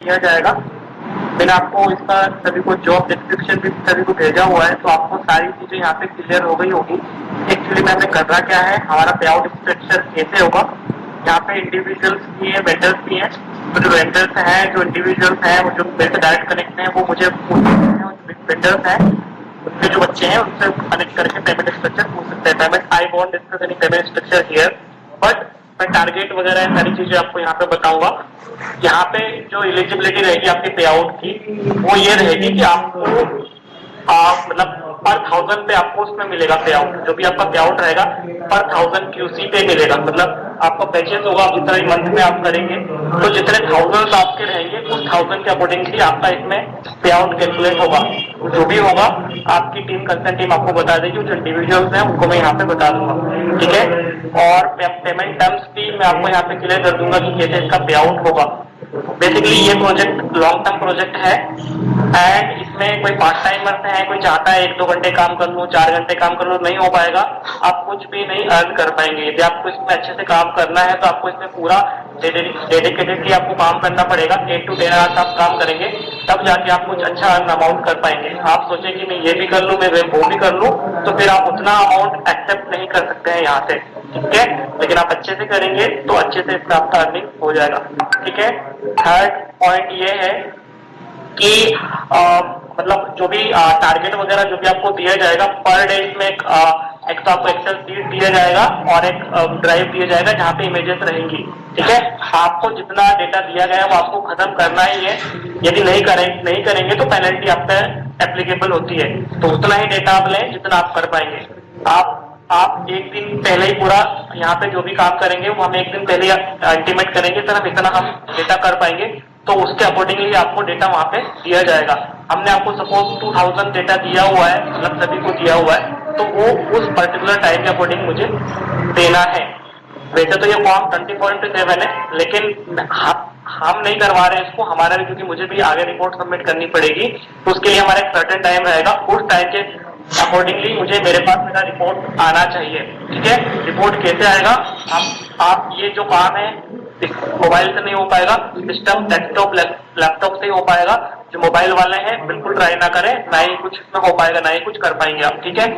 किया जाएगा। मैंने आपको इसका सभी को जॉब डिस्क्रिप्शन भी सभी को भेजा हुआ है, तो आपको सारी चीजें यहाँ पे क्लियर हो गई होगी। एक्चुअली में हमें करना क्या है, हमारा पे आउट स्ट्रक्चर कैसे होगा। यहाँ पे इंडिविजुअल्स भी है, वेंडर्स भी है। तो जो वेंडर्स हैं, जो इंडिविजुअल्स हैं, वो जो मेरे से डायरेक्ट कनेक्ट है, वो मुझे पूछ सकते हैं। और जो वेंडर्स हैं, उनके जो बच्चे हैं, उनसे कनेक्ट करके पेमेंट स्ट्रक्चर पूछ सकते हैं। Payment I want discuss any payment structure here, but मैं टारगेट वगैरह सारी चीजें आपको यहाँ पे बताऊंगा। यहाँ पे जो एलिजिबिलिटी रहेगी आपके पे आउट की, वो ये रहेगी कि आपको मतलब पर 1000 पे आपको उसमें मिलेगा पे आउट। जो भी आपका पे आउट रहेगा पर 1000 क्यूसी पे मिलेगा। मतलब आपका पैचेस होगा, आप जितना मंथ में आप करेंगे, तो जितने थाउजेंड आपके रहेंगे, उस 1000 के अकॉर्डिंगली आपका इसमें पे आउट कैलकुलेट होगा। जो भी होगा आपकी टीम, कंसर्न टीम आपको बता देगी। जो इंडिविजुअल्स हैं उनको मैं यहाँ पे बता दूंगा, ठीक है। और पेमेंट टर्म्स भी मैं आपको यहाँ पे क्लियर कर दूंगा कि कैसे इसका पे आउट होगा। बेसिकली ये प्रोजेक्ट लॉन्ग टर्म प्रोजेक्ट है, एंड इसमें कोई पार्ट टाइमर है, कोई चाहता है 1-2 घंटे काम कर लूं, 4 घंटे काम कर लूं, नहीं हो पाएगा। आप कुछ भी नहीं अर्न कर पाएंगे। यदि आपको इसमें अच्छे से काम करना है, तो आपको इसमें पूरा डेडिकेटेडली आपको काम करना पड़ेगा। 8 to 10 आवर्स आप काम करेंगे, तब जाके आप कुछ अच्छा अर्न अमाउंट कर पाएंगे। आप सोचें कि मैं ये भी कर लूं, मैं वो भी कर लूं, तो फिर आप उतना अमाउंट एक्सेप्ट नहीं कर सकते हैं यहाँ से, ठीक है। लेकिन आप अच्छे से करेंगे तो अच्छे से इसमें आपका अर्निंग हो जाएगा, ठीक है। थर्ड पॉइंट ये है कि मतलब जो भी टारगेट वगैरह जो भी आपको दिया जाएगा पर डे, इसमें एक तो आपको एक्सेल शीट दिया जाएगा और एक ड्राइव दिया जाएगा जहाँ पे इमेजेस रहेंगी, ठीक है। आपको जितना डेटा दिया गया है वो आपको खत्म करना ही है। यदि नहीं करेंगे तो पेनल्टी आप पे एप्लीकेबल होती है। तो उतना ही डेटा आप लें जितना आप कर पाएंगे। आप एक दिन पहले ही पूरा यहाँ पे जो भी काम करेंगे वो हम एक दिन पहले इंटीमेट करेंगे, सर हम इतना हम डेटा कर पाएंगे, तो उसके अकॉर्डिंगली आपको डेटा वहां पे दिया जाएगा। हमने आपको सपोज 2000 डेटा दिया हुआ है, मतलब सभी को दिया हुआ है, तो वो उस पर्टिकुलर टाइम के अकॉर्डिंग मुझे देना है। वैसे तो ये फॉर्म 24/7 है, लेकिन हम नहीं करवा रहे हैं इसको, हमारा भी, क्योंकि मुझे भी आगे रिपोर्ट सबमिट करनी पड़ेगी। तो उसके लिए हमारा एक सर्टेन टाइम रहेगा, उस टाइम के अकॉर्डिंगली मुझे मेरे पास मेरा रिपोर्ट आना चाहिए, ठीक है। रिपोर्ट कैसे आएगा, आप ये जो काम है मोबाइल से नहीं हो पाएगा, सिस्टम डेस्कटॉप लैपटॉप से ही हो पाएगा। जो मोबाइल वाले हैं बिल्कुल ट्राई ना करें, ना ही कुछ में हो पाएगा, ना ही कुछ कर पाएंगे आप, ठीक है।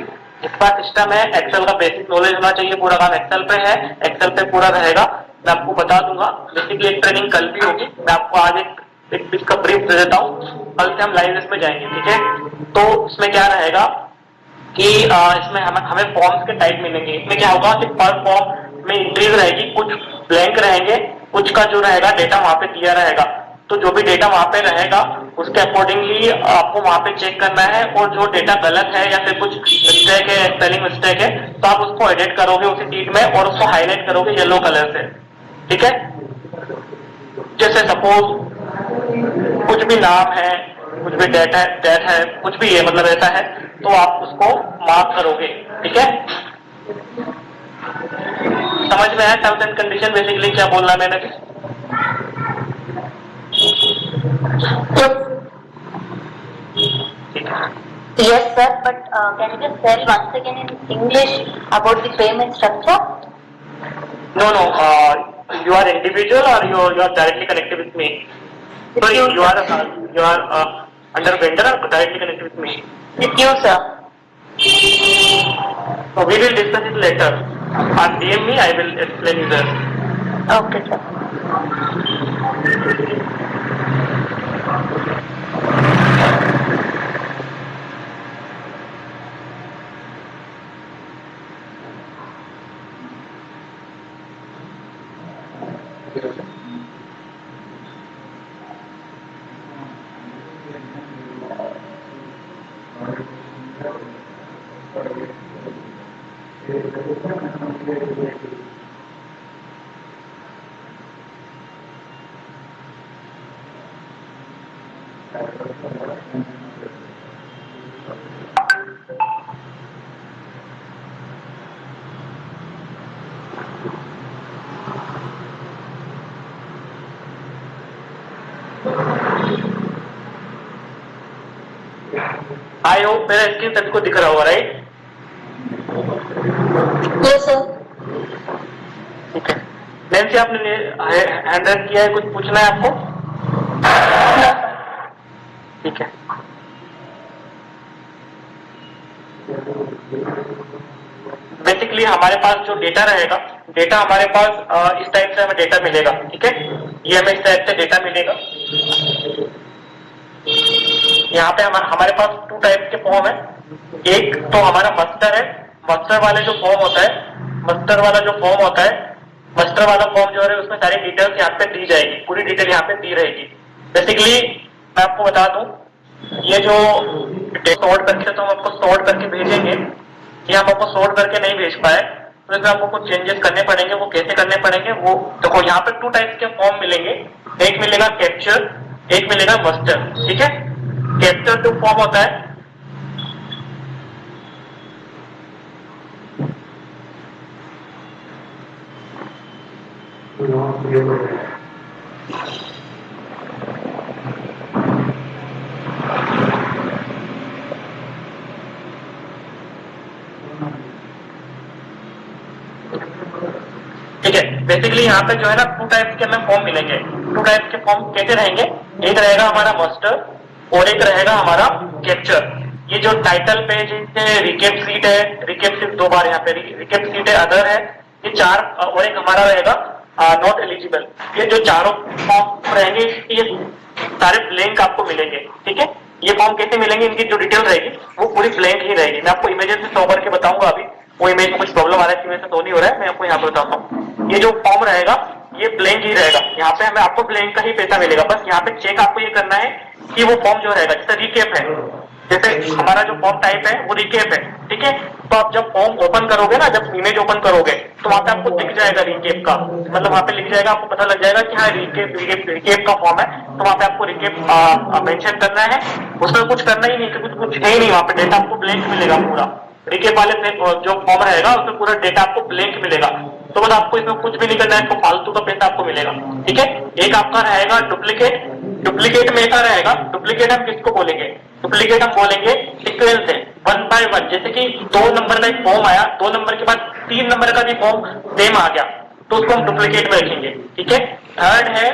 जिसका सिस्टम है, एक्सेल का बेसिक नॉलेज होना चाहिए, पूरा काम एक्सेल पे है, एक्सेल पे पूरा रहेगा। मैं आपको बता दूंगा, बेसिकली एक ट्रेनिंग कल भी होगी, मैं आपको आज एक इसका ब्रीफ दे देता हूँ। कल से हम लाइव इसमें जाएंगे, ठीक है। तो इसमें क्या रहेगा कि इसमें हमें फॉर्म्स के टाइप मिलेंगे। इसमें क्या होगा कि पर फॉर्म में एंट्रीज रहेगी, कुछ ब्लैंक रहेंगे, कुछ का जो रहेगा डेटा वहां पे दिया रहेगा। तो जो भी डेटा वहां पे रहेगा उसके अकॉर्डिंगली आपको वहां पे चेक करना है। और जो डेटा गलत है या फिर कुछ मिस्टेक है, स्पेलिंग मिस्टेक है, तो आप उसको एडिट करोगे उसी शीट में और उसको हाईलाइट करोगे येलो कलर से, ठीक है। जैसे सपोज कुछ भी नाम है, कुछ भी डेट है, कुछ भी है, मतलब ऐसा है, तो आप उसको मार्क करोगे, ठीक है। समझ में आया टर्म्स एंड कंडीशन बेसिकली क्या बोलना मैंने भी? Yes, sir, but can you just tell once again in English about the payment structure? No, you are individual or you are directly connected with me? So you are under vendor or directly connected with me? With you, sir. So we will discuss it later. DM me, I will explain you there. Okay, sir. I hope मेरा screen सभी को दिख रहा होगा, right? Yes, sir. ठीक है। Nancy आपने hand raise किया है, कुछ पूछना है आपको? ठीक है, बेसिकली हमारे पास जो डेटा रहेगा, डेटा हमारे पास इस टाइप से हमें डेटा मिलेगा। ठीक है, ये हमें इस टाइप से डेटा मिलेगा। यहाँ पे हमारे पास 2 टाइप के फॉर्म है। एक तो हमारा मस्टर है, मस्टर वाले जो फॉर्म होता है, मस्टर वाला जो फॉर्म होता है, मस्टर वाला फॉर्म जो है उसमें सारी डिटेल्स यहाँ पे दी जाएगी, पूरी डिटेल यहाँ पे दी रहेगी। बेसिकली मैं आपको बता दूं, ये जो सॉर्ट करके तो हम आपको सॉर्ट करके भेजेंगे, ये हम आपको सॉर्ट करके नहीं भेज पाए, तो इसमें आपको कुछ चेंजेस करने पड़ेंगे। वो कैसे करने पड़ेंगे, वो देखो यहाँ पे 2 टाइप्स के फॉर्म मिलेंगे, एक मिलेगा कैप्चर, एक मिलेगा मस्टर। ठीक है, कैप्चर जो फॉर्म होता है, ठीक है, बेसिकली यहाँ पे जो है ना 2 टाइप्स के हमें फॉर्म मिलेंगे। 2 टाइप्स के फॉर्म कैसे रहेंगे, एक रहेगा हमारा मस्टर और एक रहेगा हमारा कैप्चर। ये जो टाइटल पेज है, रिकेप सीट है, रिकेप सीट 2 बार यहाँ पे रिकेप सीट है, अदर है, ये 4, और एक हमारा रहेगा नॉट एलिजिबल। ये जो चारों फॉर्म रहेंगे, ये सारे ब्लैंक आपको मिलेंगे। ठीक है, ये फॉर्म कैसे मिलेंगे, इनकी जो डिटेल रहेगी वो पूरी ब्लैंक ही रहेगी। मैं आपको इमेजेस से शो करके बताऊंगा। अभी वो इमेज में कुछ प्रॉब्लम आ रहा है, इमेज से तो नहीं हो रहा है, मैं आपको यहाँ पर बताता हूँ। ये जो फॉर्म रहेगा ये ब्लैंक ही रहेगा, यहाँ पे हमें आपको ब्लैंक का ही पैसा मिलेगा। बस यहाँ पे चेक आपको ये करना है कि वो फॉर्म जो रहेगा, जैसे रिकेप है, जैसे हमारा जो फॉर्म टाइप है वो रिकेप है। ठीक है, तो आप जब फॉर्म ओपन करोगे ना, जब इमेज ओपन करोगे तो वहां पे आपको दिख जाएगा रिकेप का, मतलब वहां पे लिख जाएगा, आपको पता लग जाएगा कि हाँ रिकेप का फॉर्म है। तो वहां पे आपको रिकेप मेंशन करना है, उसमें कुछ करना ही नहीं, कुछ है ही नहीं, वहां पे डेटा आपको ब्लैंक मिलेगा पूरा। रिकेप वाले जो फॉर्म रहेगा उसमें पूरा डेटा आपको ब्लैंक मिलेगा। तो बस आपको इसमें कुछ भी नहीं करना है, आपको फालतू का पैसा आपको मिलेगा। ठीक है, एक आपका रहेगा डुप्लीकेट। डुप्लीकेट में ऐसा रहेगा, डुप्लीकेट हम किसको बोलेंगे, डुप्लीकेट हम बोलेंगे सीक्वेंस है, 1 by 1। जैसे कि 2 नंबर का एक फॉर्म आया, 2 नंबर के बाद 3 नंबर का भी फॉर्म सेम आ गया, तो उसको हम डुप्लीकेट में रखेंगे। ठीक है, थर्ड है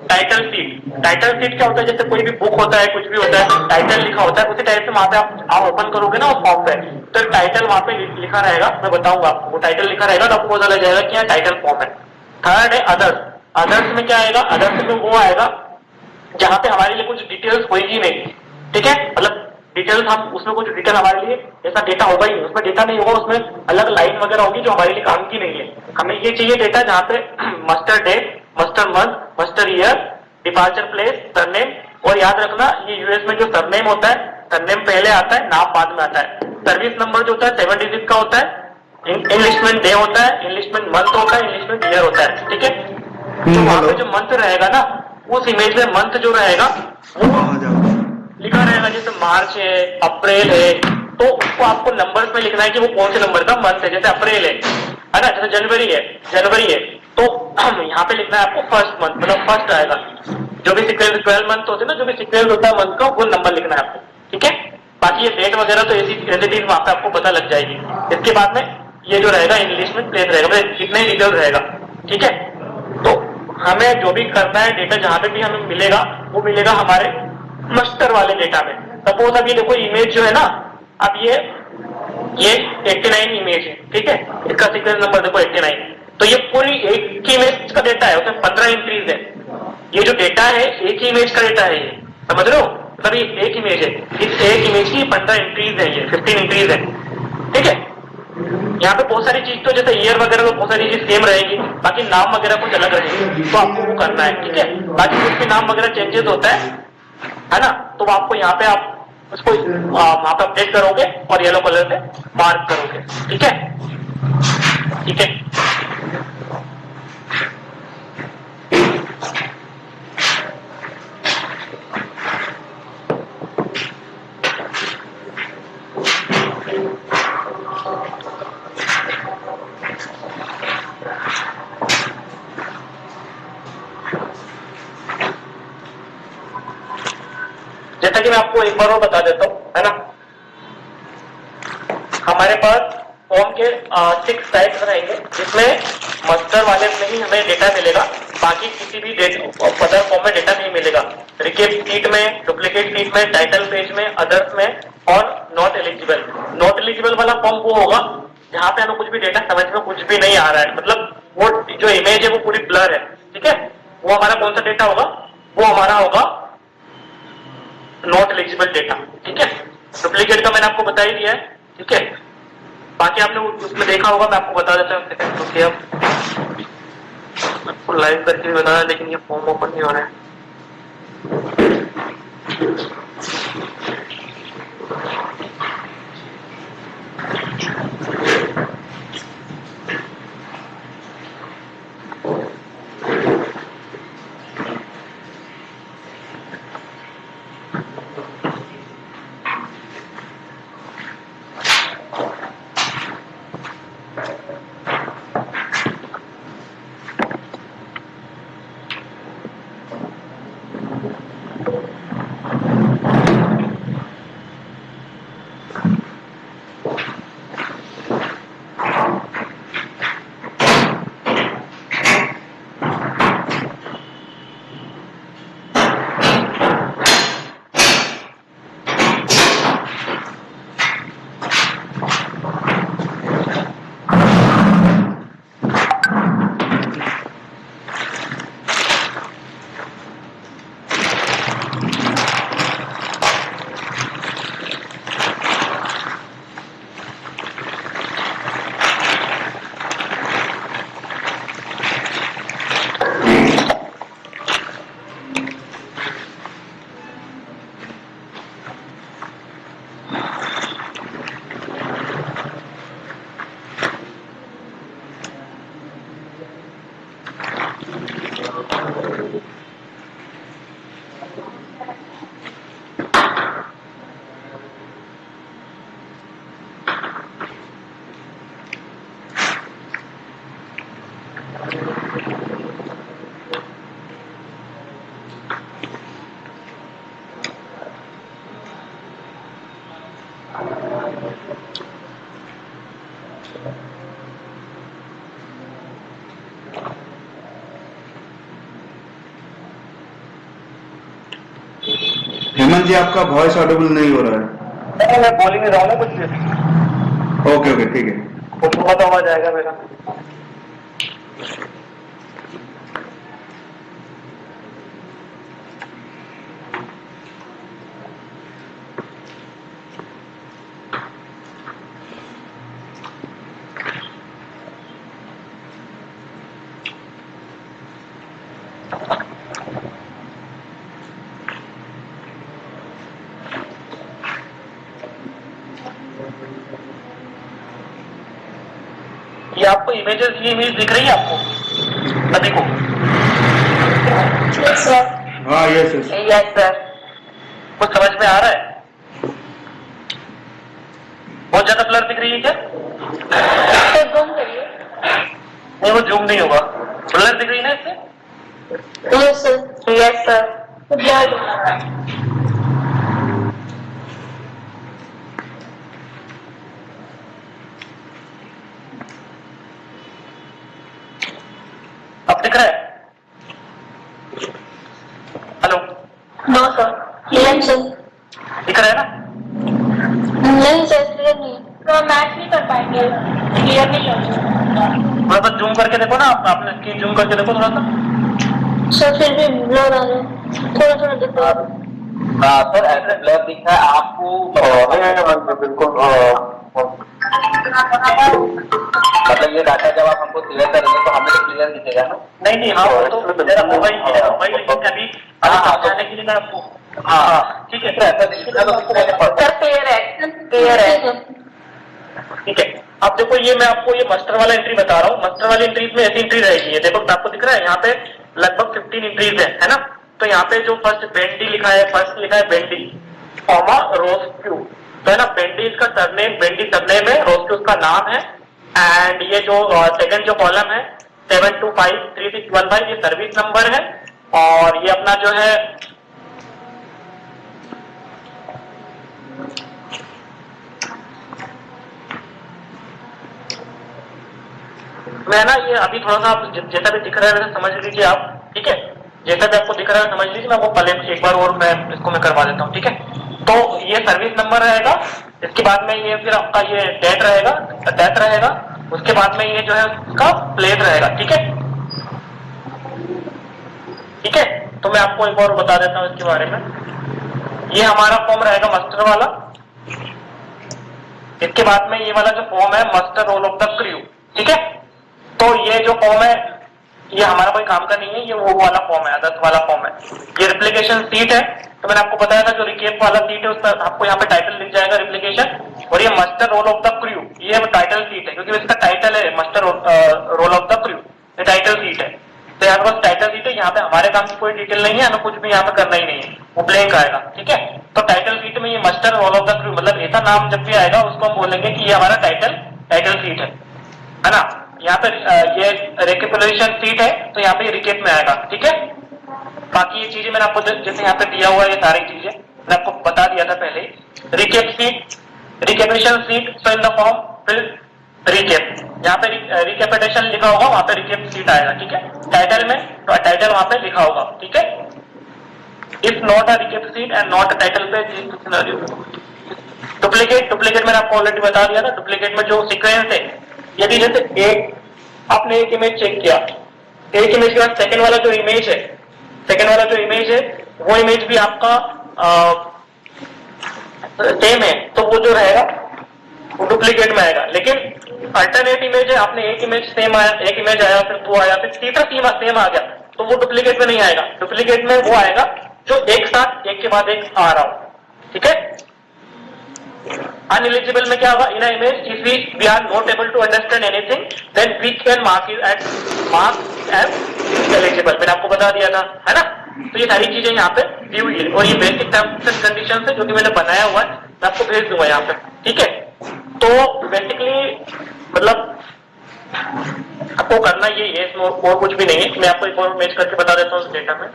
टाइटल सीट। टाइटल सीट क्या होता है, जैसे कोई भी बुक होता है, कुछ भी होता है, टाइटल लिखा होता है, उसी टाइप से वहां पे आप ओपन करोगे ना उस फॉर्म पे, तो टाइटल वहां पे लिखा रहेगा, मैं बताऊंगा आपको, वो टाइटल लिखा रहेगा तो आपको पता लग जाएगा कि यहाँ टाइटल फॉर्म है। थर्ड है अदर्स। अदर्स में क्या आएगा, अदर्स में वो आएगा जहां पे हमारे लिए कुछ डिटेल्स होगी नहीं। ठीक है, मतलब डिटेल्स हम उसमें कुछ डिटेल हमारे लिए ऐसा डेटा होगा ही नहीं, उसमें डेटा नहीं होगा, उसमें अलग लाइन वगैरह होगी जो हमारे लिए काम की नहीं है। हमें ये चाहिए डेटा जहाँ पे muster date, muster month, muster year, departure place, surname, और याद रखना ये यूएस में जो सरनेम होता है, सरनेम पहले आता है, नाम बाद में आता है। सर्विस नंबर जो होता है 7 डिजिट का होता है, इंग्लिशमेंट डे होता है, इंग्लिशमेंट मंथ होता है, इंग्लिशमेंट ईयर होता है। ठीक है, तो वहां पे जो मंथ रहेगा ना, उस इमेज में मंथ जो रहेगा वो लिखा रहेगा, जैसे मार्च है, अप्रैल है, तो उसको आपको नंबर्स में लिखना है कि वो कौन से नंबर का मंथ है। जैसे अप्रैल है ना, जैसे जनवरी है, तो यहाँ पे लिखना है आपको फर्स्ट मंथ, मतलब फर्स्ट आएगा। जो भी सीक्वेंस 12 मंथ होते हैं ना, जो भी सीक्वेंस होता है मंथ का, वो नंबर लिखना है आपको। ठीक है, बाकी ये डेट वगैरह तो ऐसी चीज वहां पे आपको पता लग जाएगी। इसके बाद में ये जो रहेगा इंग्लिश में प्लेस रहेगा, मतलब कितने ही डिटेल रहेगा। ठीक है, तो हमें जो भी करना है, डेटा जहां पे भी हमें मिलेगा वो मिलेगा हमारे मस्टर वाले डेटा में। सपोज अब ये देखो इमेज जो है ना, अब ये 89 इमेज है। ठीक है, इसका सीक्वेंस नंबर देखो 89, तो ये पूरी एक ही इमेज का डेटा है, उसमें 15 एंट्रीज है। ये जो डेटा है एक ही इमेज का डेटा है, ये समझ रहे हो, मतलब ये एक इमेज है, इस एक इमेज की 15 एंट्रीज है, ये 15 एंट्रीज है। ठीक है, यहाँ पे बहुत सारी चीज तो जैसे ईयर वगैरह तो बहुत सारी चीज सेम रहेगी, बाकी नाम वगैरह कुछ अलग रहेंगे, तो आपको वो करना है। ठीक है, बाकी कुछ भी नाम वगैरह चेंजेस होता है ना, तो आपको यहाँ पे आप उसको वहां पे अपडेट करोगे और येलो कलर से मार्क करोगे। ठीक है, ठीक है, जैसा कि मैं आपको एक बार और बता देता हूँ, है ना, हमारे पास फॉर्म के 6 टाइप्स रहेंगे, जिसमें मस्टर वाले में ही हमें डेटा मिलेगा, बाकी किसी भी अदर फॉर्म में डेटा नहीं मिलेगा। रिकेप शीट में, डुप्लीकेट शीट में, टाइटल पेज में, अदर्स में और नॉट एलिजिबल। नॉट एलिजिबल वाला फॉर्म वो होगा जहां पे हमें कुछ भी डेटा समझ में कुछ भी नहीं आ रहा है, मतलब वो जो इमेज है वो पूरी ब्लर है, ठीक है। वो हमारा कौन सा डेटा होगा, वो हमारा होगा नॉट एलिजिबल डेटा, ठीक है। डुप्लीकेट का मैंने आपको बता ही दिया है, ठीक है। बाकी आपने उसमें देखा होगा, मैं आपको बता देता हूँ। आपको लाइव करके भी बताया, लेकिन ये फॉर्म ओपन नहीं हो रहा है। हेमंत जी, आपका वॉइस ऑडिबल नहीं हो रहा है। मैं बोल ही नहीं रहा हूँ ना कुछ भी। ओके ओके, ठीक है। वो थोड़ा तो आवाज आएगा मेरा। ये आपको इमेजेस, ये इमेज दिख रही है आपको? देखो। Yes, sir. हाँ, यस यस। Yes, sir. कुछ समझ में आ रहा है? बहुत ज्यादा ब्लर दिख रही है क्या? तो जूम करिए। नहीं, वो जूम नहीं होगा। ब्लर दिख रही है ना इससे? Yes, sir. Yes, sir. तो ब्लर दिख रहा है। अब दिख रहा है? Hello? No, sir. Yes, sir. दिख रहा है ना? नहीं सर, क्लियर नहीं। तो मैच नहीं कर पाएंगे, क्लियर नहीं लग। थोड़ा सा जूम करके देखो ना, आपने स्क्रीन जूम करके देखो थोड़ा सा। सर फिर भी ब्लर आ रहा है, थोड़ा थोड़ा दिख रहा है। सर ऐसे ब्लर दिख रहा है आपको? बिल्कुल। मतलब ये डाटा जब आप हमको क्लियर करेंगे तो हमें तो क्लियर दिखेगा ना? नहीं, हाँ वो तो मेरा मोबाइल लेकिन अभी समझाने के लिए मैं आपको। हाँ ठीक है, ऐसा दिखेगा तो सर क्लियर है। ठीक है। अब देखो, ये मैं आपको ये मास्टर वाला एंट्री बता रहा हूँ। मास्टर वाली एंट्रीज में ऐसी एंट्री रहेगी, देखो आपको दिख रहा है यहाँ पे लगभग 15 एंट्रीज है ना। तो यहाँ पे जो फर्स्ट बेंडी लिखा है, फर्स्ट लिखा है बेंडी कॉमा रोस्क्यू, तो है ना। बेंडी इसका सरनेम, बेंडी सरनेम है, रोस्क्यू उसका नाम है। एंड ये जो सेकंड जो कॉलम है 725361 ये सर्विस नंबर है। और ये अपना जो है मैं ना, ये अभी थोड़ा सा जैसा भी दिख रहा है वैसे समझ लीजिए आप। ठीक है। जैसा भी आपको दिख रहा है समझ लीजिए, मैं वो पहले एक बार और मैं इसको मैं करवा देता हूँ, ठीक है। तो ये सर्विस नंबर रहेगा, इसके बाद में ये फिर आपका ये डेट रहेगा, उसके बाद में ये जो है उसका प्लेस रहेगा, ठीक है। ठीक है, तो मैं आपको एक और बता देता हूँ इसके बारे में। ये हमारा फॉर्म रहेगा मस्टर वाला, इसके बाद में ये वाला जो फॉर्म है muster roll of the crew, ठीक है। तो ये जो फॉर्म है ये हमारा कोई काम का नहीं है, ये वो वाला फॉर्म है, अदर्स वाला फॉर्म है। ये रिप्लिकेशन सीट है, तो मैंने आपको बताया था जो रिकेप वाला सीट है उसका आपको यहाँ पे टाइटल लिख जाएगा रिप्लिकेशन, और ये muster roll of the crew ये टाइटल सीट है, क्योंकि इसका टाइटल है muster roll of the crew, ये टाइटल सीट है। तो यहाँ पर टाइटल सीट है, यहाँ पे हमारे काम की कोई डिटेल नहीं है, हमें कुछ भी यहाँ पे करना ही नहीं है, वो ब्लैंक आएगा, ठीक है। तो टाइटल सीट में ये muster roll of the crew मतलब ऐसा नाम जब भी आएगा उसको हम बोलेंगे कि ये हमारा टाइटल सीट है ना। यहाँ पे ये रिकेपुलेशन सीट है, तो यहाँ पे रिकेप में आएगा, ठीक है। बाकी ये चीजें मैंने आपको जैसे यहाँ पे दिया हुआ है, ये सारी चीजें मैंने आपको बता दिया था पहले। Recap sheet, recapitulation sheet, so in the form फिर रिकेप, यहाँ पे रिकेपिटेशन लिखा होगा, वहां पे रिकेप सीट आएगा, ठीक है। टाइटल में तो टाइटल वहां पे लिखा होगा, ठीक है। If not a recap seat and not a title पे डुप्लीकेट मैंने आपको ऑलरेडी बता दिया था। डुप्लीकेट में जो सीक्वेंस है, यदि जैसे आपने एक इमेज चेक किया, एक इमेज के बाद सेकंड वाला जो इमेज है वो इमेज भी आपका सेम है, तो वो जो रहेगा वो डुप्लीकेट में आएगा। लेकिन अल्टरनेट इमेज है, आपने एक इमेज सेम आया, एक इमेज आया, फिर दो आया, फिर तीसरा सेम आ गया, तो वो डुप्लीकेट में नहीं आएगा। डुप्लीकेट में वो आएगा जो एक साथ एक के बाद एक आ रहा हो, ठीक है। अनएलिजिबल में क्या होगा, in image if we are not able to understand anything then we can mark as eligible, मैंने आपको बता दिया था, है ना। तो ये सारी चीजें यहाँ पे दी हुई है, और ये बेसिक टर्म्स एंड कंडीशन है जो कि मैंने बनाया हुआ है, मैं आपको भेज दूंगा यहाँ पे, ठीक है। तो बेसिकली मतलब आपको करना ये है, इसमें और कुछ भी नहीं है। मैं आपको एक और मैच करके बता देता हूँ इस डेटा में।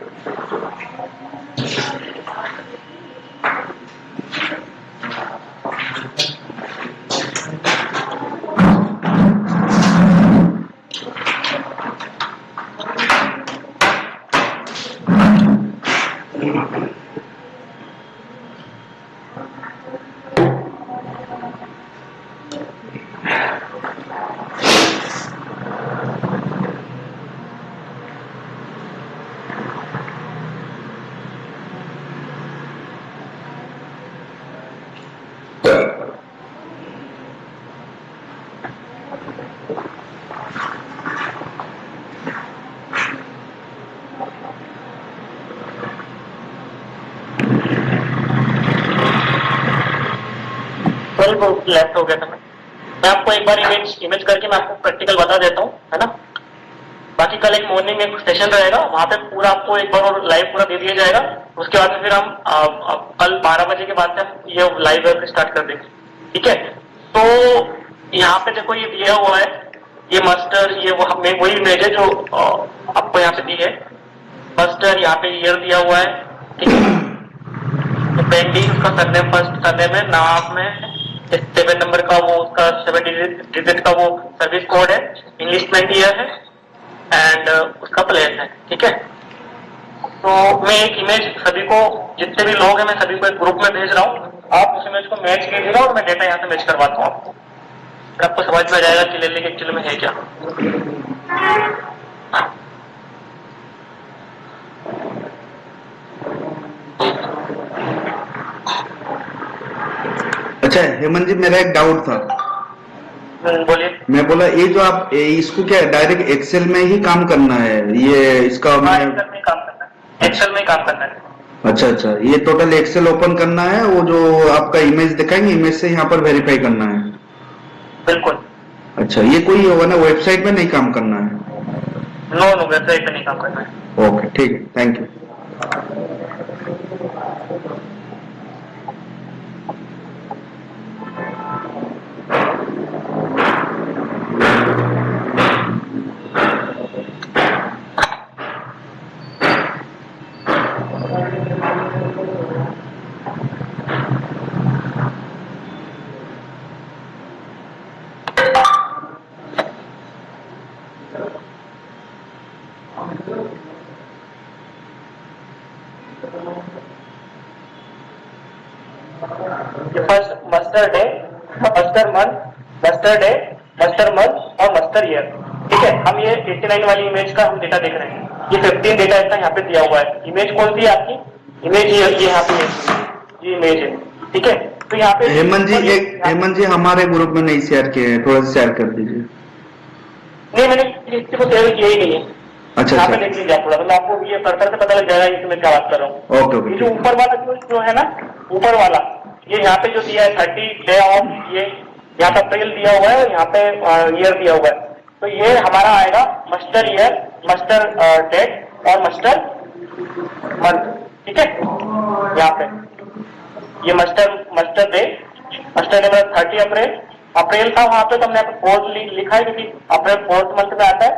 लेफ्ट हो गया था। मैं आपको एक बार इमेज करके मैं आपको प्रैक्टिकल बता देता हूँ, है ना। बाकी कल एक मॉर्निंग एक सेशन रहेगा, वहां पे पूरा आपको एक बार और लाइव पूरा दे दिया जाएगा। उसके बाद फिर हम कल 12 बजे के बाद से हम ये लाइव वर्क स्टार्ट कर देंगे, ठीक है। तो यहाँ पे देखो ये दिया हुआ है, ये मस्टर, ये वही इमेज है जो आपको यहाँ पे दी है। मस्टर यहाँ पे ईयर दिया हुआ है, ठीक है। पेंडिंग उसका सरनेम, फर्स्ट सरनेम है, नाम में 7 नंबर का वो उसका 7 डिजिट का वो सर्विस कोड है, इनलिस्टमेंट ईयर है एंड उसका प्लेस है, ठीक है। तो मैं एक इमेज सभी को, जितने भी लोग हैं मैं सभी को एक ग्रुप में भेज रहा हूँ, आप उस इमेज को मैच कीजिएगा और मैं डेटा यहाँ से मैच करवाता हूँ आपको, फिर आपको समझ में आ जाएगा क्लियरली कि एक्चुअली में है क्या। अच्छा हेमंत जी, मेरा एक डाउट था। बोलिए। मैं बोला ये जो आप इसको क्या डायरेक्ट एक्सेल में ही काम करना है, ये इसका एक्सेल में काम करना है, एक्सेल में काम करना है। अच्छा, ये टोटल एक्सेल ओपन करना है, वो जो आपका इमेज दिखाएंगे इमेज से यहाँ पर वेरीफाई करना है। बिल्कुल। अच्छा, ये कोई होगा ना, वेबसाइट में नहीं काम करना है? नो, वेबसाइट पे नहीं काम करना है। ओके, ठीक है, thank you. First muster day, muster month, muster day, muster month और मस्टर ईयर। ठीक है, हम ये 89 वाली इमेज का हम डेटा देख रहे हैं। ये 15 डेटा इसका यहाँ पे दिया हुआ है। इमेज कौन सी है आपकी? इमेज ये यहाँ पे ये इमेज है। ठीक है, तो यहाँ पे हेमंत जी हमारे ग्रुप में नहीं शेयर किए हैं, थोड़ा सा शेयर कर दीजिए। नहीं, मैंने किसी को शेयर किया ही नहीं है। अच्छा, यहाँ पे देख लीजिए आप थोड़ा, तो आपको ये करकर से पता लग जाएगा कि मैं क्या बात कर रहा हूँ। ओके। ये जो ऊपर वाला जो है ना, ऊपर वाला ये यहाँ पे जो दिया है 30 डे ऑफ, ये यहाँ पे अप्रैल दिया हुआ है, यहाँ पे ईयर दिया हुआ है। तो ये हमारा आएगा मस्टर ईयर, मस्टर डेट और मस्टर मंथ। ठीक है, यहाँ पे ये मस्टर डे, मस्टर डे मतलब 30 अप्रैल था वहां पे, तो हमने यहाँ पे 4 लिखा है क्योंकि अप्रैल 4th मंथ में आता है।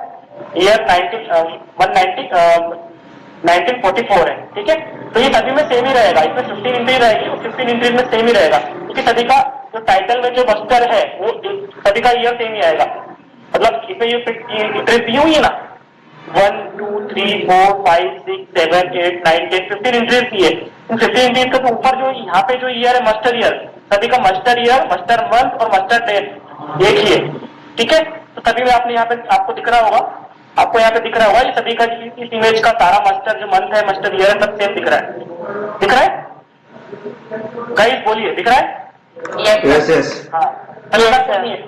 ईयर 1944 है। ठीक है, तो ये सभी में सेम ही रहेगा, इसमें 15 एंट्री रहेगी, 15 एंट्री में सेम ही रहेगा क्योंकि सभी का जो टाइटल में जो मस्टर है वो सभी का ईयर सेम ही आएगा। मतलब इसमें ये एंट्री दी हुई है ना, 1 2 3 4 5 6 7 8 9 10 15 एंट्रीज की है। इन 15 एंट्रीज के ऊपर जो यहाँ पे जो ईयर है मस्टर ईयर, सभी का मस्टर ईयर, मस्टर मंथ और मस्टर डेट एक ही है। ठीक है, तो सभी में आपने यहाँ पे आपको दिख रहा होगा, आपको यहाँ पे दिख रहा होगा, ये सभी का इस इमेज का सारा मस्टर जो मंथ है, मस्टर ईयर है, सब सेम दिख रहा है। दिख रहा है गाइस? बोलिए, दिख रहा है? यस। हाँ, सेम ही है,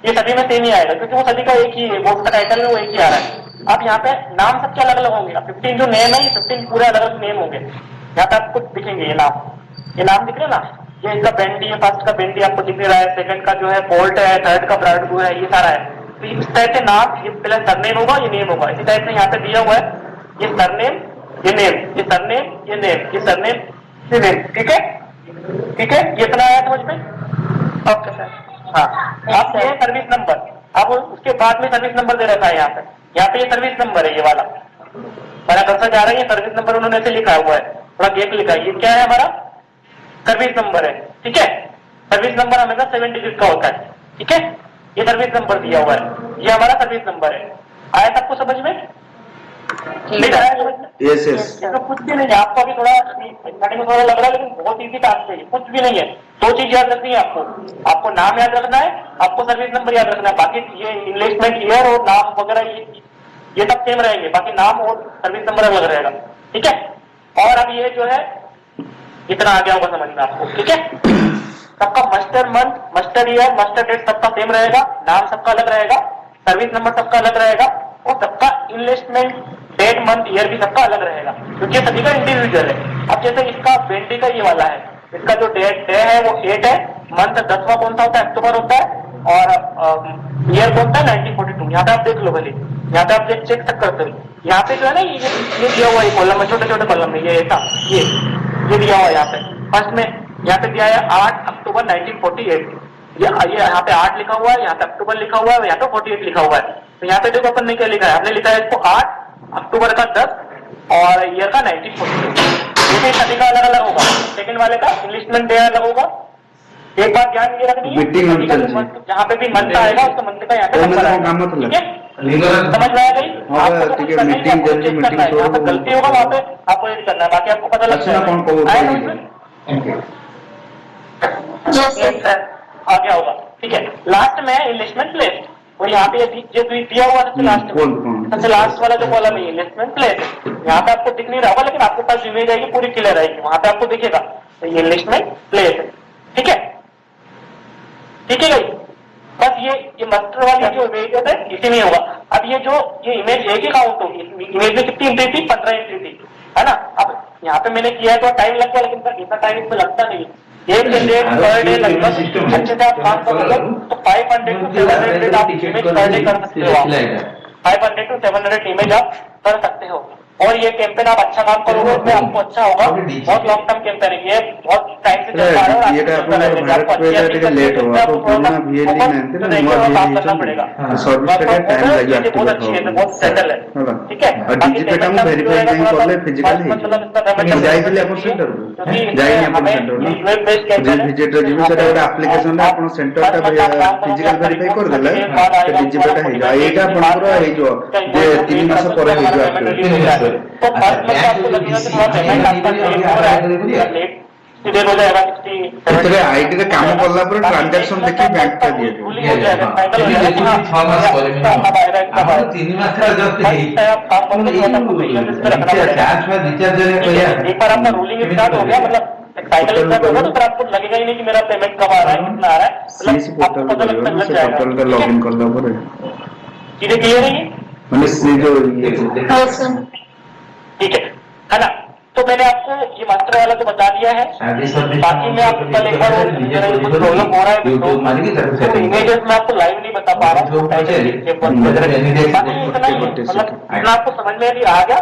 ये सभी में सेम ही आएगा क्योंकि वो सभी का एक ही है, वो उसका टाइटल है वो एक ही आ रहा है। अब यहाँ पे नाम सबके अलग अलग होंगे। 15 जो नेम है, ये 15 पूरे अलग अलग नेम होंगे। यहाँ पे आपको दिखेंगे ये नाम दिख रहे ना, ये इसका बेंडी है, फर्स्ट का बेंडी आपको दिख रहा है, सेकंड का जो है बोल्ट है, थर्ड का ब्राडगू है, ये सारा है। तो इस टाइप के नाम, ये पहले सरनेम होगा, ये नेम होगा, इसी टाइप से यहाँ पे दिया हुआ है, ये सरनेम, ये नेम, ये सरनेम, ये नेम, ये सरनेम, ये नेम। ठीक है, ठीक है, ये इतना आया समझ में? Okay sir. हाँ, अब ये सर्विस नंबर, अब उसके बाद में सर्विस नंबर दे रखा है यहाँ पे ये सर्विस नंबर है, ये वाला मेरा कर्सर जा रहा है, ये सर्विस नंबर उन्होंने ऐसे लिखा हुआ है, थोड़ा गैप लिखा है, ये क्या है हमारा सर्विस नंबर है। ठीक है, सर्विस नंबर हमेशा 7 डिजिट का होता है। ठीक है, ये सर्विस नंबर दिया हुआ है, ये हमारा सर्विस नंबर है। आया सबको समझ में? यस। तो कुछ भी नहीं है, आपको अभी थोड़ा स्टार्टिंग में थोड़ा लग रहा है, लेकिन बहुत इजी टास्क है, कुछ भी नहीं है। 2 चीज याद रखनी है आपको नाम याद रखना है, आपको सर्विस नंबर याद रखना है। बाकी ये इन्वेस्टमेंट ईयर और नाम वगैरह ये सब सेम रहेंगे, बाकी नाम और सर्विस नंबर अलग रहेगा। ठीक है, और अब ये जो है इतना आ गया होगा समझ में आपको। ठीक है, सबका muster month, muster year, muster date सबका सेम रहेगा, नाम सबका अलग रहेगा, सर्विस नंबर सबका अलग रहेगा और सबका इन्वेस्टमेंट डेट मंथ ईयर भी सबका अलग रहेगा क्योंकि सभी का इंडिविजुअल है। अब जैसे इसका बेंडी का ये वाला है, इसका जो डेट डे है वो 8 है, मंथ 10वां कौन सा होता है? अक्टूबर होता है, और ईयर कौन सा है? 1942। यहाँ पे आप देख लो भले, यहाँ पे आप चेक तक करते हो, यहाँ पे जो है ना ये दिया हुआ है कॉलम में, छोटे छोटे कॉलम में, ये ऐसा ये दिया हुआ है यहाँ पे फर्स्ट में, यहाँ पे दिया है 8 अक्टूबर 1948। ये यहाँ पे 8 लिखा हुआ है, यहाँ पे अक्टूबर लिखा हुआ है, यहाँ पे 48 लिखा हुआ है। तो यहाँ पे देखो अपन ने क्या लिखा है, हमने लिखा है इसको 8 अक्टूबर का 10 और ईयर का 1942। ये सभी का अलग अलग होगा, सेकंड वाले का इन्वेस्टमेंट डे अलग होगा। एक बात ध्यान ये रखनी है, जहाँ पे भी मंथ आएगा उसका मंथ का यहाँ पे नंबर आएगा। ठीक है, समझ में आएगा? यहाँ पे गलती होगा वहाँ पे आपको ये करना है, बाकी आपको पता लग जाएगा। आ गया होगा। ठीक है, लास्ट में इन्वेस्टमेंट प्लेस, और यहाँ पे ये दिया हुआ सबसे लास्ट में, सबसे लास्ट वाला जो कॉलम है इन्वेस्टमेंट प्लेस, यहाँ पे आपको दिख नहीं रहा होगा लेकिन आपके पास इमेज आएगी पूरी क्लियर आएगी, वहां पे आपको दिखेगा तो ये इन्वेस्टमेंट प्लेस है। ठीक है, ठीक है भाई, बस ये मास्टर वाली जो इमेज है इसी में होगा। अब ये इमेज एक ही काउंट होगी, इमेज में कितनी एंट्री थी? 15 एंट्री थी, है ना। अब यहाँ पे मैंने किया है तो टाइम लग गया, लेकिन इतना टाइम इसमें लगता नहीं। एक जनरेट पर डे लगभग अच्छे से आप काम करोगे तो 500 to 700 आप इमेज पर डे कर सकते हो। 500 to 700 इमेज आप कर सकते हो, और ये कैंपेन आप अच्छा काम करोगे तो आपको अच्छा होगा। बहुत लॉन्ग टर्म कैंपेन है ये, बहुत टाइम से चल रहा है और आपको करना पड़ेगा। बहुत अच्छी है, बहुत सेटल है। ठीक है, सीधे हो जाएगा 60 ଏଥିରେ ଆଇଡି ରେ କାମ କଲା ପରେ ଟ୍ରାଞ୍ଜାକ୍ସନ ଦେଖି ବ୍ୟାଙ୍କ ଟା ଦିଆଯିବ। हो जाएगा फाइनल हो जाएगा कि हाँ, 6 मास ପରେ अब आएगा एक ଆମର 3 मास ହେଲା ଜଷ୍ଟ ହେଇ आप काम करोगे तो आपको पेशेंस इसमें रखना पड़ेगा। चार्ज में रिचार्ज ठीक है, एक बार आपका रूलिंग स्टार्ट हो गया, मतलब साइकिल स्टार्ट होगा तो फिर आपको लगेगा ही नहीं कि मेरा पेमेंट कब आ रहा है, कितना आ रहा है, सीएससी मतलब आपको पोर्टल पता पे लग से पोर्टल पे जाएगा। लॉगिन करला ପରେ चीजें क्लियर है ये? ମାନେ ସେ जो Yes, sir. ठीक है ना? तो मैंने आपको ये मास्टर वाला तो बता दिया है। बाकी मैं आपको कल एक बार कुछ प्रॉब्लम हो रहा है तो इमेजेस में आपको लाइव नहीं बता पा रहा हूँ, बाकी इतना ही है, मतलब इतना आपको समझ में भी आ गया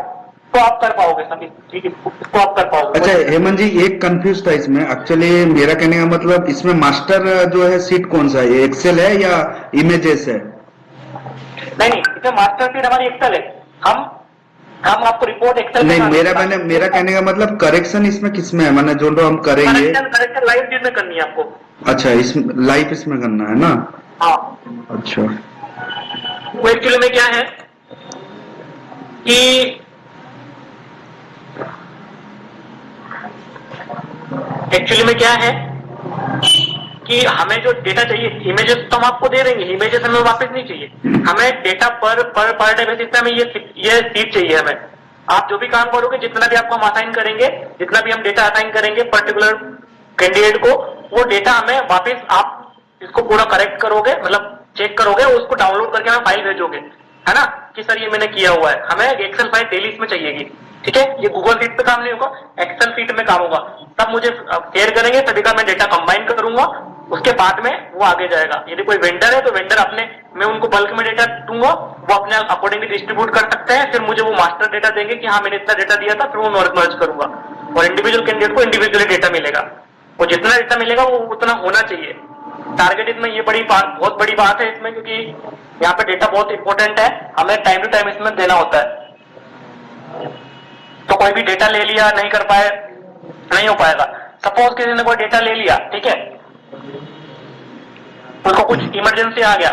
तो आप कर पाओगे सभी, ठीक है, इसको आप कर पाओगे। अच्छा हेमंत जी, एक कंफ्यूज था इसमें। एक्चुअली मेरा कहने का मतलब इसमें मास्टर जो है सीट कौन सा है, एक्सेल है या इमेजेस है? नहीं, इसमें मास्टर शीट हमारी एक्सेल है। हम आपको रिपोर्ट एक्सेल नहीं, मेरा कहने का मतलब करेक्शन इसमें किसमें है, माने जो हम करेंगे करेक्शन लाइव चीज में करनी है आपको। अच्छा, इसमें लाइव इसमें करना है ना? हाँ, अच्छा, वो एक्चुअली में क्या है कि कि हमें जो डेटा चाहिए, इमेजेस तो हम आपको दे देंगे, इमेजेस हमें वापस नहीं चाहिए, हमें डेटा पर डे बेसिस पे हमें ये सीट चाहिए हमें। आप जो भी काम करोगे, जितना भी आपको हम असाइन करेंगे, जितना भी हम डेटा असाइन करेंगे पर्टिकुलर कैंडिडेट को, वो डेटा हमें वापस आप इसको पूरा करेक्ट करोगे, मतलब चेक करोगे, उसको डाउनलोड करके हमें फाइल भेजोगे, है ना, कि सर ये मैंने किया हुआ है। हमें एक्सेल फाइल डेली इसमें चाहिएगी, ठीक है? ये गूगल शीट पे काम नहीं होगा, एक्सेल शीट में काम होगा। तब मुझे शेयर करेंगे, सभी का मैं डेटा कंबाइन करूंगा, उसके बाद में वो आगे जाएगा। यदि कोई वेंडर है तो वेंडर मैं उनको बल्क में डेटा दूंगा, वो अपने अकॉर्डिंगली डिस्ट्रीब्यूट कर सकते हैं, फिर मुझे वो मास्टर डेटा देंगे कि हाँ मैंने इतना डेटा दिया था, फिर वो मर्ज करूंगा और इंडिविजुअल कैंडिडेट को इंडिविजुअली डेटा मिलेगा। वो जितना डेटा मिलेगा वो उतना होना चाहिए। टारगेट इसमें ये बहुत बड़ी बात है इसमें, क्योंकि यहाँ पे डेटा बहुत इंपॉर्टेंट है, हमें टाइम टू टाइम इसमें देना होता है। तो कोई भी डेटा ले लिया, नहीं कर पाए, नहीं हो पाएगा। सपोज किसी ने कोई डेटा ले लिया, ठीक है, उसको कुछ इमरजेंसी आ गया,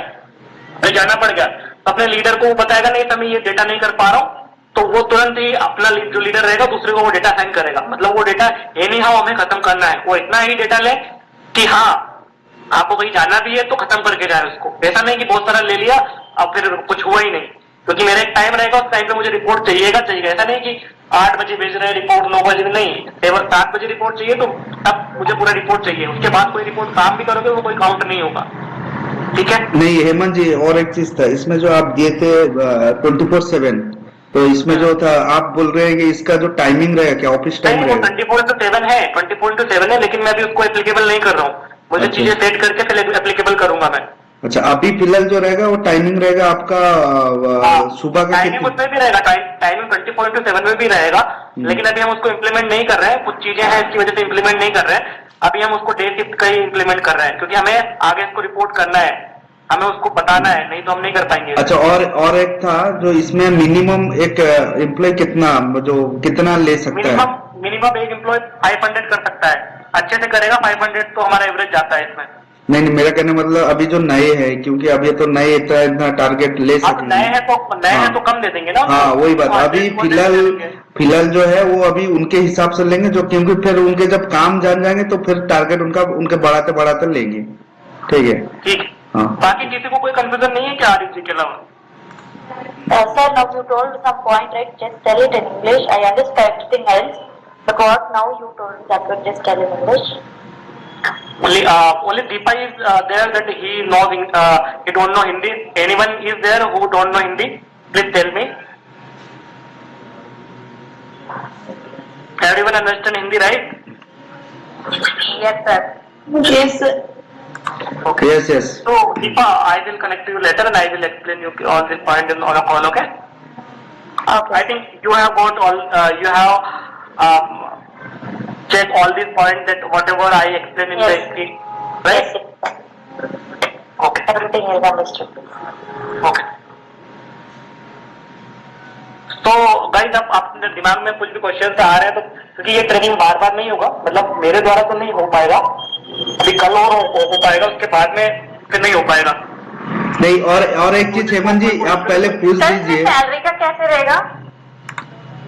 फिर जाना पड़ गया, तो अपने लीडर को वो बताएगा नहीं तो मैं ये डेटा नहीं कर पा रहा हूं, तो वो तुरंत ही अपना जो लीडर रहेगा दूसरे को वो डेटा साइन करेगा। मतलब वो डेटा एनी हाउ हमें खत्म करना है, वो इतना ही डेटा ले कि हाँ आपको कहीं जाना भी है तो खत्म करके जाए उसको। ऐसा नहीं कि बहुत सारा ले लिया अब फिर कुछ हुआ ही नहीं, क्योंकि मेरा एक टाइम रहेगा, उस टाइम पे मुझे रिपोर्ट चाहिए। ऐसा नहीं कि 8 बजे भेज रहे हैं रिपोर्ट, 9 बजे नहीं, केवल 7 बजे रिपोर्ट चाहिए तो तब मुझे पूरा रिपोर्ट चाहिए। उसके बाद कोई रिपोर्ट काम भी करोगे वो कोई काउंट नहीं होगा, ठीक है? नहीं हेमंत जी, और एक चीज था इसमें जो आप दिए थे 24/7, तो इसमें जो था आप बोल रहे हैं कि इसका जो टाइमिंग रहेगा क्या ऑफिस टाइम रहेगा? 24/7 है, 24/7 है, लेकिन मैं अभी उसको एप्लीकेबल नहीं कर रहा हूँ। मुझे अच्छा। चीजें सेट करके फिर एप्लीकेबल करूंगा मैं। अच्छा, अभी फिलहाल जो रहेगा वो टाइमिंग रहेगा आपका सुबह का टाइमिंग उसमें भी रहेगा, टाइमिंग 24/7 में भी रहेगा, लेकिन अभी हम उसको इम्प्लीमेंट नहीं कर रहे हैं। कुछ चीजें हैं इसकी वजह से इम्प्लीमेंट नहीं कर रहे हैं। अभी हम उसको डे शिफ्ट का ही इम्प्लीमेंट कर रहे हैं, क्योंकि हमें आगे इसको रिपोर्ट करना है, हमें उसको बताना है, नहीं तो हम नहीं कर पाएंगे। अच्छा, और एक था जो इसमें मिनिमम एक एम्प्लॉय कितना ले सकता है? मिनिमम एक एम्प्लॉय 500 कर सकता है, अच्छे से करेगा 500 तो हमारा एवरेज जाता है इसमें। नहीं, मेरा कहने मतलब अभी जो नए हैं, क्योंकि अभी तो नए इतना टारगेट ले सकते नए हैं तो कम दे देंगे ना। हाँ, वही बात। अभी फिलहाल जो है वो अभी उनके हिसाब से लेंगे, जो क्योंकि फिर उनके जब काम जान जाएंगे तो फिर टारगेट उनके बढ़ाते लेंगे, ठीक है? ठीक। हाँ। बाकी किसी को कोई कंफ्यूजन नहीं है क्या आरिफ जी के अलावा? Sir, now you told some point, right? Just tell it in English. I understand everything else, because now you told that one just tell in English. Only Deepa is there that he knows he don't know Hindi. Anyone is there who don't know Hindi? Please tell me. Everyone understand Hindi, right? Yes, sir. Yes, sir. Okay. Yes. So Deepa, I will connect to you later and I will explain you all this point on a call. Okay. Okay. I think you have got all. You have check all these points that whatever I explained in the screen, right? Yes. Okay. Everything is understood. Okay. तो guys, अब अपने दिमाग में कुछ भी question आ रहे हैं तो, क्योंकि ये ट्रेनिंग बार नहीं होगा, मतलब मेरे द्वारा तो नहीं हो पाएगा, अभी कल और हो पाएगा, उसके बाद में फिर नहीं हो पाएगा। नहीं, और एक चीज हेमंत जी आप पहले पूछ लीजिए, सैलरी का कैसे रहेगा?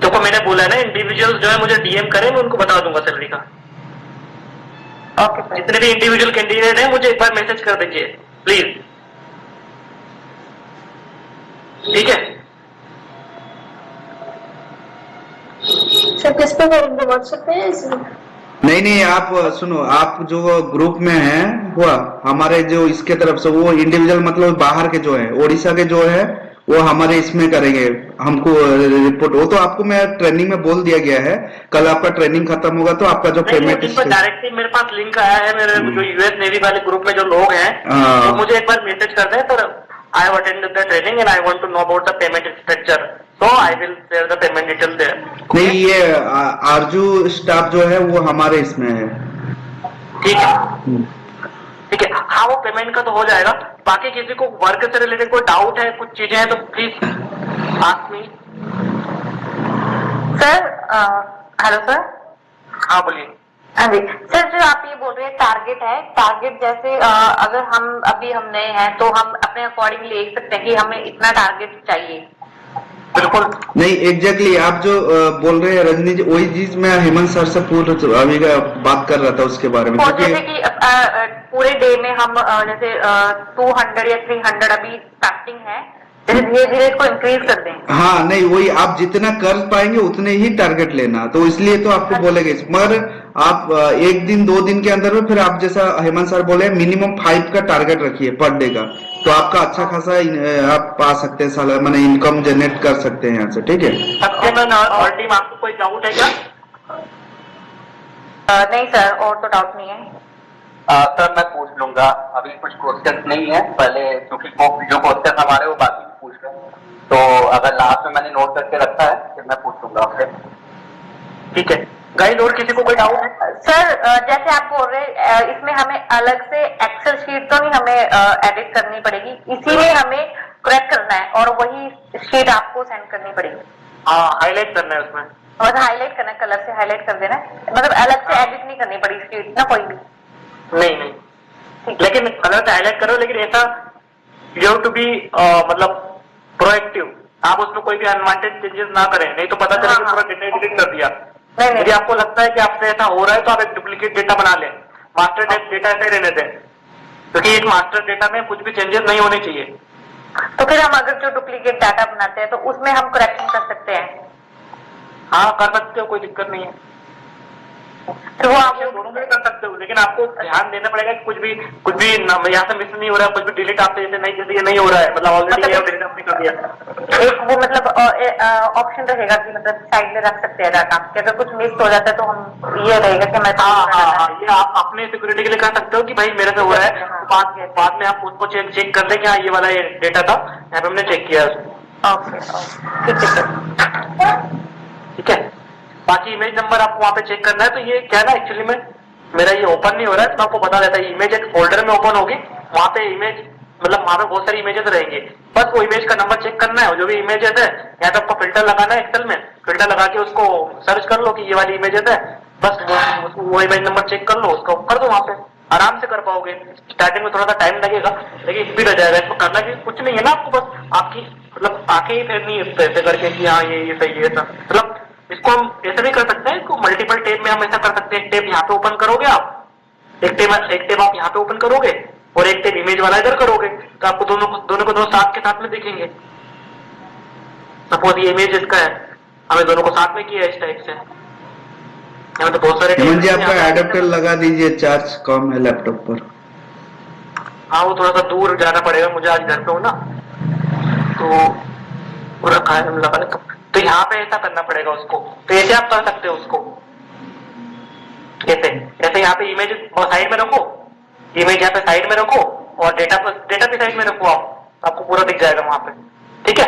देखो मैंने बोला ना, इंडिविजुअल जो है मुझे डीएम करें, मैं उनको बता दूंगा सैलरी का। Okay sir. जितने भी इंडिविजुअल कैंडिडेट हैं मुझे एक बार मैसेज कर दीजिए प्लीज, ठीक है? सर किस पे करेंगे, व्हाट्सएप पे? नहीं नहीं, आप सुनो, आप जो ग्रुप में हैं वो हमारे जो इसके तरफ से वो इंडिविजुअल मतलब बाहर के जो है ओडिशा के जो है वो हमारे इसमें करेंगे हमको रिपोर्ट। वो तो आपको मैं ट्रेनिंग में बोल दिया गया है, कल आपका ट्रेनिंग खत्म होगा तो आपका जो पेमेंट डायरेक्टली मेरे पास लिंक आया है, मेरे जो यूएस नेवी वाले ग्रुप में जो लोग हैं तो मुझे एक बार मैसेज कर दें, तो I have attended the training and I want to know about the payment structure, so I will share the payment detail there. नहीं, ये आरजू स्टाफ जो है वो हमारे इसमें है। ठीक है, ठीक है, हाँ वो पेमेंट का तो हो जाएगा। बाकी किसी को वर्क से रिलेटेड कोई डाउट है, कुछ चीजें हैं तो please ask me. Sir hello sir. हाँ बोलिए। हाँ जी सर, जो आप ये बोल रहे हैं टारगेट है, टारगेट जैसे अगर हम अभी हम नए हैं तो हम अपने अकॉर्डिंग लिख सकते हैं कि हमें इतना टारगेट चाहिए। बिल्कुल नहीं, एग्जैक्टली आप जो बोल रहे हैं रजनी जी, वही चीज मैं हेमंत सर से अभी का बात कर रहा था उसके बारे में। और जैसे कि पूरे डे में हम जैसे 200 या 300 अभी स्टार्टिंग है, जैसे धीरे धीरे इसको इंक्रीज कर दें। हाँ नहीं, वही आप जितना कर पाएंगे उतने ही टारगेट लेना, तो इसलिए तो आपको बोलेंगे। मगर आप एक दिन 2 दिन के अंदर में फिर आप जैसा हेमंत सर बोले मिनिमम 5 का टारगेट रखिए पर डे का, तो आपका अच्छा खासा आप पा सकते हैं साल, मैंने इनकम जनरेट कर सकते हैं यहाँ से, ठीक है? और टीम आपको कोई डाउट है क्या? नहीं सर, और तो डाउट नहीं है। सर मैं पूछ लूंगा, अभी कुछ क्वेश्चन नहीं है पहले, क्योंकि जो क्वेश्चन हमारे वो बाकी पूछ रहे हैं, तो अगर लास्ट में मैंने नोट करके रखा है फिर मैं पूछ लूंगा आपसे। ठीक है गाइस, और किसी को कोई डाउट है? सर जैसे आप बोल रहे हैं इसमें हमें अलग से एक्सेल शीट तो नहीं हमें एडिट करनी पड़ेगी, इसी में हमें करेक्ट करना है और वही शीट आपको सेंड करनी पड़ेगी। हाँ, हाईलाइट करना है उसमें, और हाईलाइट करना है, कलर से हाईलाइट कर देना है, मतलब अलग से एडिट नहीं करनी पड़ी शीट ना कोई भी। नहीं, लेकिन कलर से हाईलाइट करो, लेकिन ऐसा यू हैव टू बी मतलब प्रोएक्टिव, आप उसमें कोई भी अनवांटेड चेंजेस ना करें, नहीं तो पता चले कि पूरा डेटा डिलीट कर दिया। यदि आपको लगता है कि आपसे ऐसा हो रहा है तो आप एक डुप्लीकेट डेटा बना लें, मास्टर डेटा ऐसे रहने दें, क्योंकि एक मास्टर डेटा में कुछ भी चेंजेस नहीं होने चाहिए। तो फिर हम अगर जो डुप्लीकेट डाटा बनाते हैं तो उसमें हम करेक्शन कर सकते हैं? हाँ कर सकते हो, कोई दिक्कत नहीं है, तो वो आप दोनों में कर सकते हो, लेकिन आपको ध्यान देना पड़ेगा कि कुछ भी यहाँ से मिस नहीं हो रहा है, कुछ भी डिलीट आपसे जैसे नहीं हो रहा है, मतलब ऑलरेडी डिलीट आपने कर दिया। एक वो मतलब ऑप्शन रहेगा कि मतलब साइड में रख सकते हैं डाटा, कि अगर कुछ मिस हो जाता है तो हम ये रहेगा कि मैं हाँ, ये आप अपने सिक्योरिटी के लिए कर सकते हो कि भाई मेरे से हो रहा है, बाद में आप उसको चेक कर ले कि हाँ ये वाला ये डेटा था, यहाँ पे हमने चेक किया उसको। ठीक है, बाकी इमेज नंबर आपको वहाँ पे चेक करना है। तो ये क्या है ना, एक्चुअली में मेरा ये ओपन नहीं हो रहा है, तो आपको बता देता है, इमेज एक फोल्डर में ओपन होगी, वहाँ पे इमेज मतलब वहाँ पे बहुत सारी इमेजेस रहेंगे, बस वो इमेज का नंबर चेक करना है। जो भी इमेजेस है यहाँ पे आपको फिल्टर लगाना है, एक्सेल में फिल्टर लगा के उसको सर्च कर लो कि ये वाली इमेजेस है, बस वो इमेज नंबर चेक कर लो, उसको कर दो, वहाँ पे आराम से कर पाओगे। स्टार्टिंग में थोड़ा सा टाइम लगेगा लेकिन स्पीड आ जाएगा। इसको करना भी कुछ नहीं है ना, आपको बस आपकी मतलब आंखें ही फेरनी है ऐसे करके कि हाँ ये सही है, ऐसा मतलब इसको हम ऐसे भी कर सकते हैं, इसको मल्टीपल टैब में हम ऐसा कर सकते हैं। एक टैब यहाँ पे ओपन करोगे आप, एक टैब आप यहाँ पे ओपन करोगे और एक टैब इमेज वाला इधर करोगे, तो आपको दोनों साथ के साथ में दिखेंगे। सपोज ये इमेज इसका है, हमें दोनों को साथ में किया इस टाइप से। यहाँ तो बहुत सारे जी आपका एडेप्टर लगा दीजिए, चार्ज कम है लैपटॉप पर। हाँ वो थोड़ा सा दूर जाना पड़ेगा मुझे, आज घर पे हूँ ना, तो रखा है लगा, तो यहाँ पे ऐसा करना पड़ेगा उसको। तो ऐसे आप कर सकते हो उसको, ऐसे यहाँ पे इमेज साइड में रखो, इमेज यहाँ पे साइड में रखो और डेटा भी साइड में रखो, आपको पूरा दिख जाएगा वहां पे। ठीक है,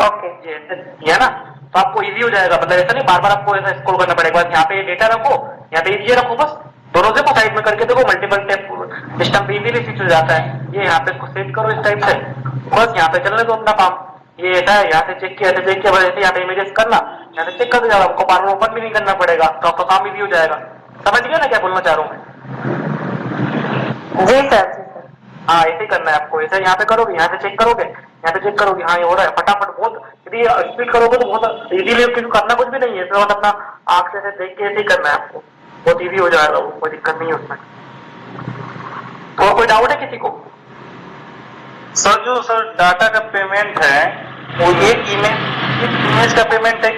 ओके जी, है ना, तो आपको इजी हो जाएगा। मतलब ऐसा नहीं बार बार आपको ऐसा स्क्रॉल करना पड़ेगा, बस यहाँ पे डेटा रखो, यहाँ पे ये रखो, बस दोनों से को साइड में करके देखो, multiple tab system easily switch हो जाता है। ये यहाँ पे इसको सेट करो इस टाइप से, बस यहाँ पे चलने दो अपना काम। ये ऐसा है, यहाँ से चेक किया, ऐसे चेक किया, बस ऐसे यहाँ पे इमेजेस करना, यहाँ से चेक कर जाएगा, आपको बार बार ओपन भी नहीं करना पड़ेगा, तो आपका काम इजी हो जाएगा। समझ गया ना क्या बोलना चाह रहा हूँ मैं? जी सर। हाँ ऐसे ही करना है आपको, ऐसे यहाँ पे करोगे, यहाँ से चेक करोगे, यहाँ पे चेक करोगे, हाँ ये हो रहा है, फटाफट बहुत। यदि स्पीड करोगे तो बहुत इजीली, क्योंकि करना कुछ भी नहीं है, इसमें मतलब अपना आंख से देख के ऐसे ही करना है आपको। बहुत ईजी हो जाएगा, वो कोई दिक्कत नहीं है उसमें। तो कोई डाउट है किसी को? सर जो सर डाटा का पेमेंट है वो एक इमेज का पेमेंट है,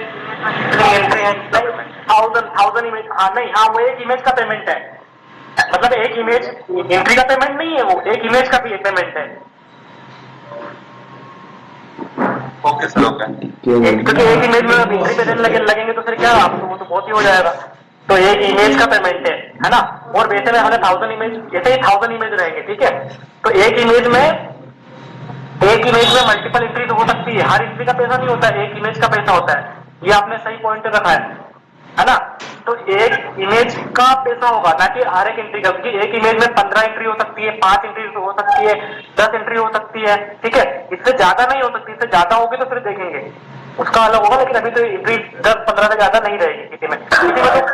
एंट्री है, थाउजेंड इमेज, हाँ नहीं, हाँ वो एक इमेज का पेमेंट है, मतलब एक इमेज एंट्री का पेमेंट नहीं है, वो एक इमेज का भी पेमेंट है। Okay sir okay. क्योंकि एक इमेज में एंट्री पेमेंट लगेंगे तो फिर क्या, आपको वो तो बहुत ही हो जाएगा। तो एक इमेज का पेमेंट है ना। और वैसे में हमें 1000 इमेज, ऐसे ही 1000 इमेज रहेंगे, ठीक है। तो एक इमेज में मल्टीपल एंट्री तो हो सकती है, हर एंट्री का पैसा नहीं होता है, एक इमेज का पैसा होता है। ये आपने सही पॉइंट रखा है ना। तो एक इमेज का पैसा होगा, ना कि हर एक एंट्री का, क्योंकि एक इमेज में 15 एंट्री हो सकती है, 5 एंट्री हो सकती है, 10 एंट्री हो सकती है, ठीक है। इससे ज्यादा नहीं हो सकती, इससे ज्यादा होगी तो फिर देखेंगे, उसका अलग होगा। लेकिन अभी तो एंट्री 10-15 से ज्यादा नहीं रहेगी किसी में तो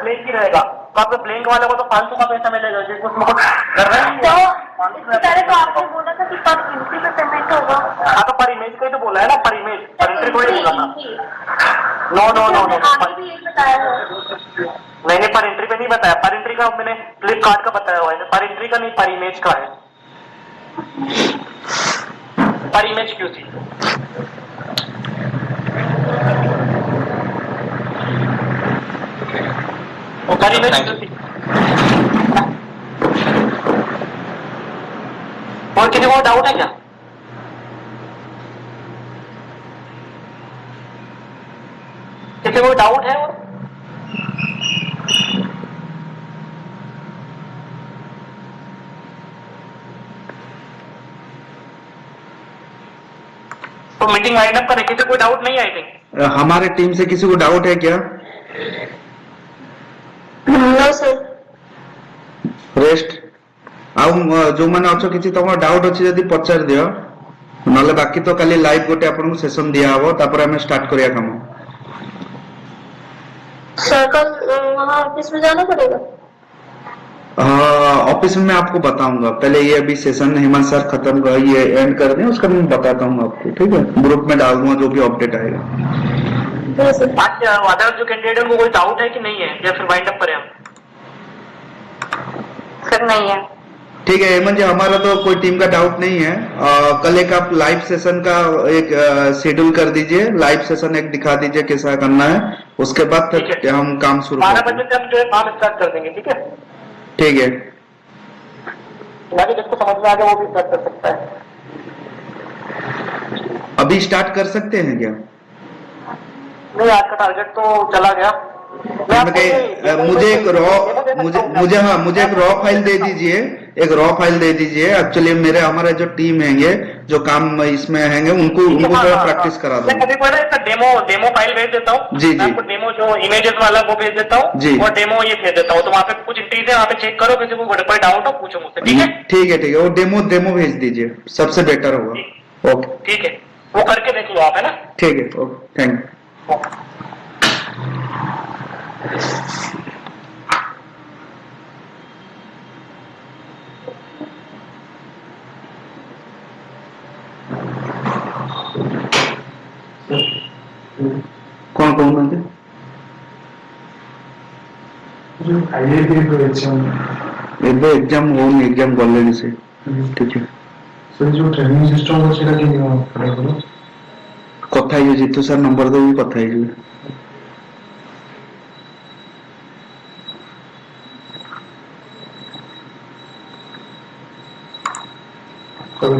ब्लैंक ही रहेगा। तो आपको ब्लैंक वाले को तो फालतू का पैसा मिलेगा, जिसको उसमें कुछ करना ही तो नहीं है। इसके तो आपने बोला था कि पर एंट्री पे पेमेंट होगा। हाँ तो पर इमेज का ही तो बोला है ना, पर इमेज, पर एंट्री थोड़ी बोला था। नो नो नो नो, आपने भी यही बताया है। नहीं, पर एंट्री पे नहीं बताया। पर एंट्री का मैंने फ्लिपकार्ट का बताया हुआ है, पर एंट्री का नहीं, पर इमेज का है। पर इमेज क्यूसी। पर इमेज क्यूसी। और किसी को डाउट है क्या? किसी को डाउट है? और तो मीटिंग वाइंड अप करें, किसी को डाउट नहीं आई थिंक? हमारे टीम से किसी को डाउट है क्या? No sir. रेस्ट जो मैंने अच्छो किसी तुम डाउट अच्छी जदि पचार दियो, नले बाकी तो काली लाइव गोटे आपन को सेशन दिया हबो, तापर हमें स्टार्ट करिया काम। सर कल वहाँ ऑफिस में जाना पड़ेगा? हाँ ऑफिस में मैं आपको बताऊंगा, पहले ये अभी सेशन हेमंत सर खत्म कर, ये एंड कर दें, उसका मैं बताता हूँ आपको, ठीक है। ग्रुप में डाल दूंगा जो भी अपडेट आएगा। आज अदर जो कैंडिडेट है उनको कोई डाउट है कि नहीं है, या फिर वाइंड अप करें हम? सर नहीं है। ठीक है हेमंत जी, हमारा तो कोई टीम का डाउट नहीं है। कल एक आप लाइव सेशन का एक शेड्यूल कर दीजिए, लाइव सेशन एक दिखा दीजिए कैसा करना है, उसके बाद फिर हम काम शुरू 12 बजे से हम जो है काम स्टार्ट कर देंगे, ठीक है। ठीक है। बाकी जिसको समझ में आ गया वो भी स्टार्ट कर सकता है। अभी स्टार्ट कर सकते हैं क्या? नहीं, आज का टारगेट तो चला गया। मुझे एक रॉ फाइल दे दीजिए, एक रॉ फाइल दे दीजिए। एक्चुअली मेरे हमारे जो टीम हैंगे, जो काम इसमें हैंगे, उनको थोड़ा प्रैक्टिस करा दो। कभी पड़ा इसका डेमो फाइल भेज देता हूँ जी जी। आपको, डेमो जो इमेजेस वाला वो भेज देता हूँ जी। और डेमो ये भेज देता हूँ। तो वहाँ पे कुछ इंट्रीज है, वहाँ पे चेक करो, किसी को कोई डाउट हो पूछो मुझसे, ठीक है। ठीक है वो डेमो भेज दीजिए, सबसे बेटर होगा। ओके ठीक है, वो करके देख लो आप, है ना। ठीक है, ओके थैंक यू। कौन कहते ଏବେ ଏକ୍ଜାମ ହଉନି, ଏକ୍ଜାମ ଗଲେଣି ସେ। ठीक है सर जो ट्रेनिंग सिस्टम है सेटा केମିତି କଣ କରିବ? କଥା ହେଇଯିବେ, ଜିତୁ ସାର୍ ନମ୍ବର ଦେବି, କଥା ହେଇଯିବେ। କଣ